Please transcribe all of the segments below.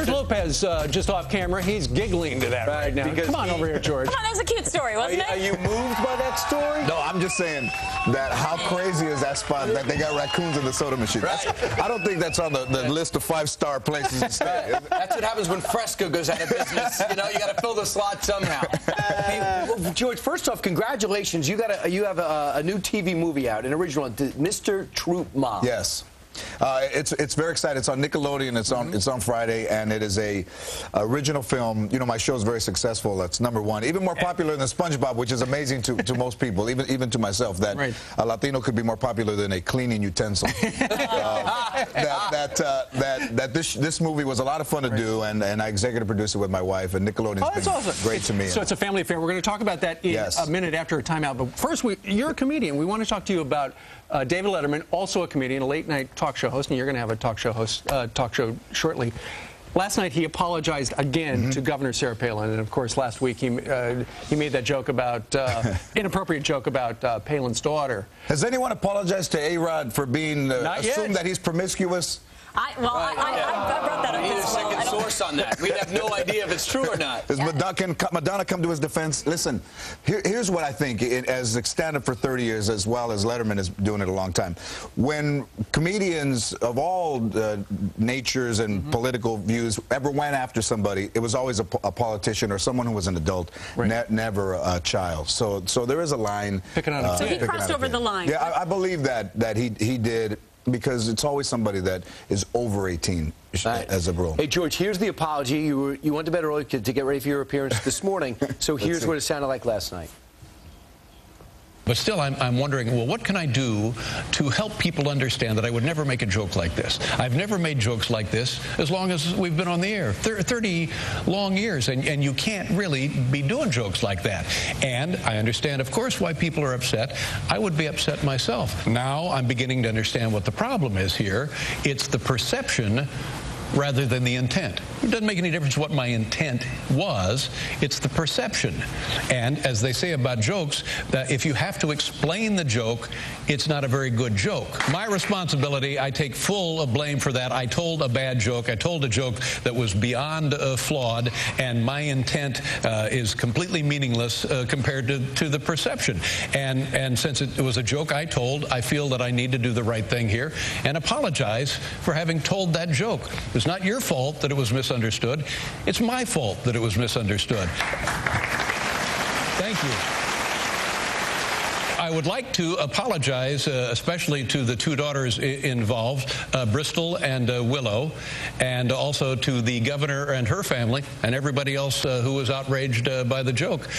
There's Lopez just off camera. He's giggling to that right now. Come on over here, George. Come on, that was a cute story, wasn't it? Are you moved by that story? No, I'm just saying that how crazy is that spot that they got raccoons in the soda machine? Right. I don't think that's on the list of 5-star places to stay. That's what happens when Fresco goes out of business. You know, you got to fill the slot somehow. Hey, well, George, first off, congratulations. You have a new TV movie out, an original, Mr. Troop Mom. Yes. It's very exciting. It's on Nickelodeon. It's on Friday, and it is a original film. You know, my show is very successful. That's #1, even more popular than SpongeBob, which is amazing to most people, even to myself. That a Latino could be more popular than a cleaning utensil. This movie was a lot of fun to do, and I executive produced it with my wife, and Nickelodeon's been great to me. So it's a family affair. We're going to talk about that in a minute after a timeout. But first, you're a comedian. We want to talk to you about David Letterman, also a comedian, a late-night talk show host, and you're going to have a talk show shortly. Last night he apologized again to Governor Sarah Palin, and of course last week he made that joke about inappropriate joke about Palin's daughter. Has anyone apologized to A-Rod for being assumed that he's promiscuous? I brought that up. We need a second source on that. We have no idea if it's true or not. Does Madonna come to his defense? Listen, here's what I think, as a stand-up for 30 years, as well as Letterman is doing it a long time. When comedians of all natures and political views ever went after somebody, it was always a politician or someone who was an adult, never a child. So there is a line. So he crossed over the line. Yeah, I believe that he did. Because it's always somebody that is over 18 as a rule. Hey, George, here's the apology. You went to bed early to get ready for your appearance this morning. So here's what it sounded like last night. But still, I'm wondering, well, what can I do to help people understand that I would never make a joke like this? I've never made jokes like this as long as we've been on the air. 30 long years, and you can't really be doing jokes like that. And I understand, of course, why people are upset. I would be upset myself. Now I'm beginning to understand what the problem is here. It's the perception rather than the intent. It doesn't make any difference what my intent was. It's the perception. And as they say about jokes, that if you have to explain the joke, it's not a very good joke. My responsibility, I take full blame for that. I told a bad joke. I told a joke that was beyond flawed, and my intent is completely meaningless compared to the perception. And since it was a joke I told, I feel that I need to do the right thing here and apologize for having told that joke. It's not your fault that it was misunderstood. It's my fault that it was misunderstood. Thank you. I would like to apologize, especially to the two daughters involved, Bristol and Willow, and also to the governor and her family, and everybody else who was outraged by the joke.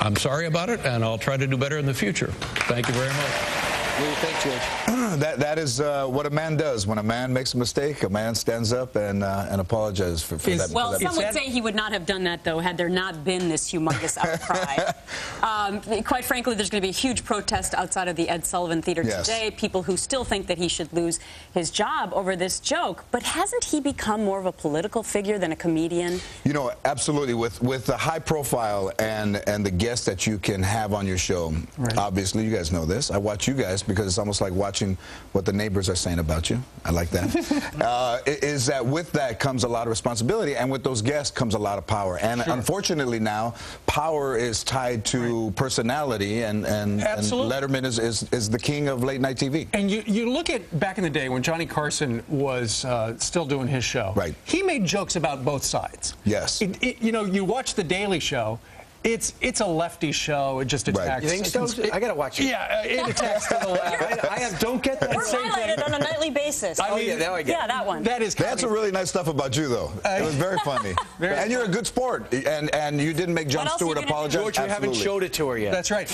I'm sorry about it, and I'll try to do better in the future. Thank you very much. Thanks, George. That is what a man does. When a man makes a mistake, a man stands up and apologizes for that. Well, some would say he would not have done that, though, had there not been this humongous outcry. Quite frankly, there's going to be a huge protest outside of the Ed Sullivan Theater today. People who still think that he should lose his job over this joke. But hasn't he become more of a political figure than a comedian? You know, absolutely. With the high profile and the guests that you can have on your show, obviously, you guys know this. I watch you guys because it's almost like watching what the neighbors are saying about you. I like that. Is that with that comes a lot of responsibility, and with those guests comes a lot of power. And unfortunately now, power is tied to personality, and Letterman is the king of late night TV. And you look at back in the day when Johnny Carson was still doing his show. Right. He made jokes about both sides. Yes. You know, you watch The Daily Show. It's a lefty show. It just attacks. You think so? I gotta watch it. Yeah, it attacks to the left. Don't get that. We're highlighted on a nightly basis. I mean, yeah, that one. That's a really nice stuff about you, though. It was very funny. And you're a good sport. And you didn't make Jon Stewart apologize. George, you haven't showed it to her yet. That's right.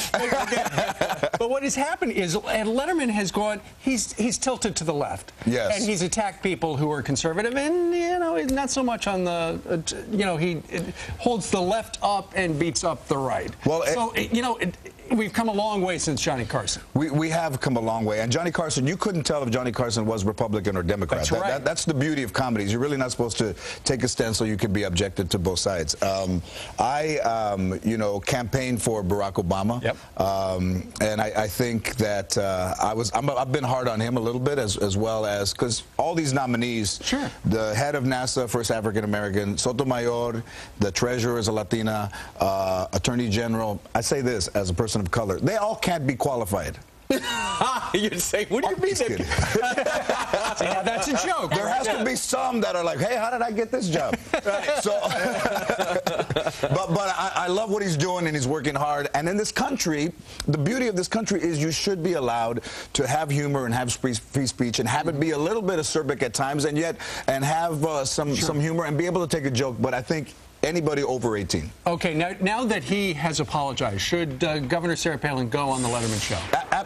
But what has happened is, and Letterman has gone. He's tilted to the left. Yes. And he's attacked people who are conservative, and not so much on the. He holds the left up and beats up the right. Well, so we've come a long way since Johnny Carson. We have come a long way. And Johnny Carson, you couldn't tell if Johnny Carson was Republican or Democrat. That's right. That's the beauty of comedies. You're really not supposed to take a stand so you can be objective to both sides. You know, campaigned for Barack Obama. Yep. And I think that I've been hard on him a little bit as well as, because all these nominees, sure. The head of NASA, first African-American, Sotomayor, the treasurer is a Latina, Attorney General. I say this as a person of color, they all can't be qualified. You'd say, what do you mean? Yeah, that's a joke. There has to be some that are like, hey, how did I get this job? Right. So, but I love what he's doing, and he's working hard. And in this country, the beauty of this country is you should be allowed to have humor and have free speech and have it be a little bit acerbic at times, and yet have some humor and be able to take a joke. But I think anybody over 18. Okay, now that he has apologized, should Governor Sarah Palin go on the Letterman show?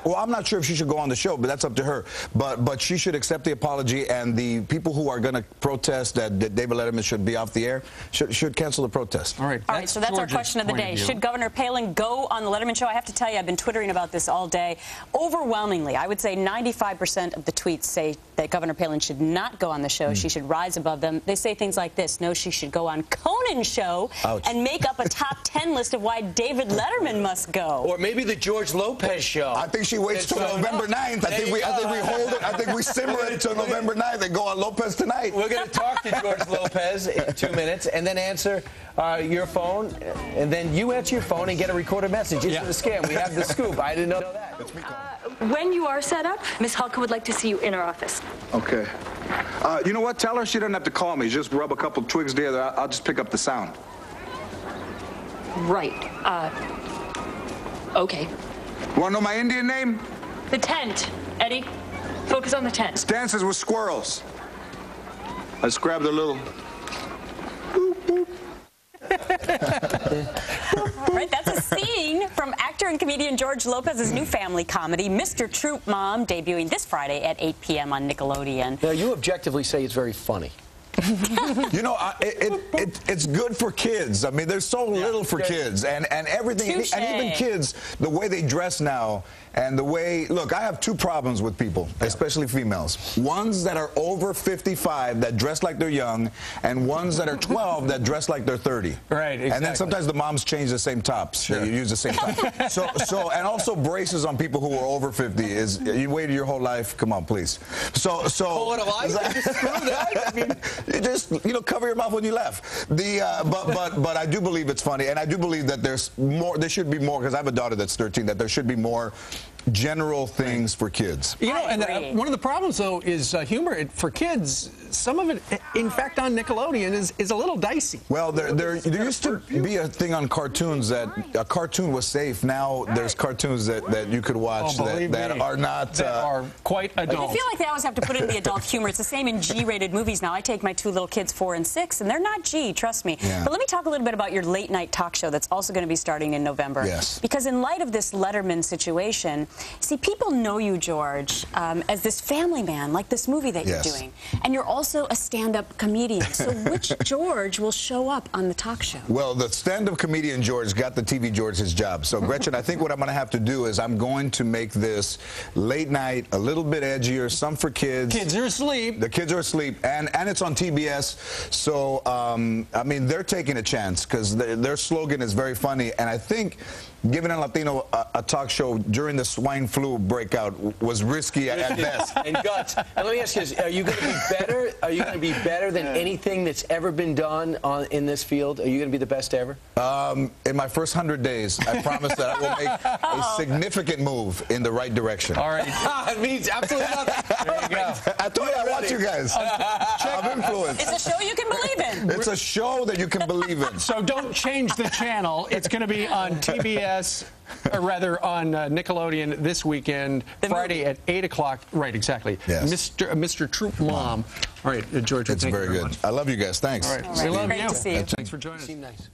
Well, I'm not sure if she should go on the show, but that's up to her. But she should accept the apology, and the people who are going to protest that David Letterman should be off the air should cancel the protest. All right. So that's our question of the day. Should Governor Palin go on the Letterman show? I have to tell you, I've been twittering about this all day. Overwhelmingly, I would say 95% of the tweets say that Governor Palin should not go on the show. She should rise above them. They say things like this: no, she should go on Conan's show. Ouch. And make up a top 10 list of why David Letterman must go. Or maybe the George Lopez show. I think she waits till November 9th. I think we hold it. I think we simmer it until November 9th and go on Lopez tonight. We're going to talk to George Lopez in 2 minutes and then answer your phone. And then you answer your phone and get a recorded message. It's a scam. We have the scoop. I didn't know that. When you are set up, Miss Halka would like to see you in our office. Okay. You know what? Tell her she doesn't have to call me. Just rub a couple twigs together. I'll just pick up the sound. Right. Okay. Want to know my Indian name? The tent. Eddie, focus on the tent. Dances with squirrels. Let's grab the little... Boop, boop. Right, that's a scene from actor and comedian George Lopez's new family comedy, Mr. Troop Mom, debuting this Friday at 8 p.m. on Nickelodeon. Now, you objectively say it's very funny. You know, it's good for kids. I mean, there's so little for kids, and everything, Touché. and even kids, the way they dress now, and the way, look, I have two problems with people, especially females. Ones that are over 55 that dress like they're young, and ones that are 12 that dress like they're 30. Right, exactly. And then sometimes the moms change the same tops. Sure. You use the same top. So, and also braces on people who are over 50 is, you waited your whole life, come on, please. Call it a lie? Screw that. I mean, you just, cover your mouth when you laugh. But I do believe it's funny, and I do believe that there's more. There should be more, because I have a daughter that's 13. That there should be more general things for kids. You know, and one of the problems, though, is humor for kids. Some of it, in fact, on Nickelodeon is a little dicey. Well, there used to be a thing on cartoons that a cartoon was safe. Now there's cartoons that you could watch that are not that are quite adult. I feel like they always have to put in the adult humor. It's the same in G-rated movies now. I take my two little kids, 4 and 6, and they're not G, trust me. Yeah. But let me talk a little bit about your late-night talk show that's also going to be starting in November. Yes. Because in light of this Letterman situation, see, people know you, George, as this family man, like this movie that you're doing. And you're also a stand-up comedian. So which George will show up on the talk show? Well, the stand-up comedian George got the TV George his job. So, Gretchen, I think what I'm going to have to do is I'm going to make this late night a little bit edgier, some for kids. Kids are asleep. The kids are asleep, and it's on TBS. So, I mean, they're taking a chance because their slogan is very funny. And I think giving a Latino a talk show during the swine flu breakout was risky at best. And guts. And let me ask you this: are you going to be better? Are you going to be better than anything that's ever been done in this field? Are you going to be the best ever? In my first 100 days, I promise that I will make a significant move in the right direction. All right. It means absolutely nothing. There you go. I told you I watch you guys. I'm influenced. It's a show you can believe in. It's a show that you can believe in. So don't change the channel. It's going to be on TBS, or rather on Nickelodeon this weekend, Friday at 8 o'clock. Right, exactly. Yes. Mr. Troop Mom. All right, George, it's thank very you very good. much. I love you guys. Thanks. All right. We love Great you. to see you. Thanks for joining us. Seem nice.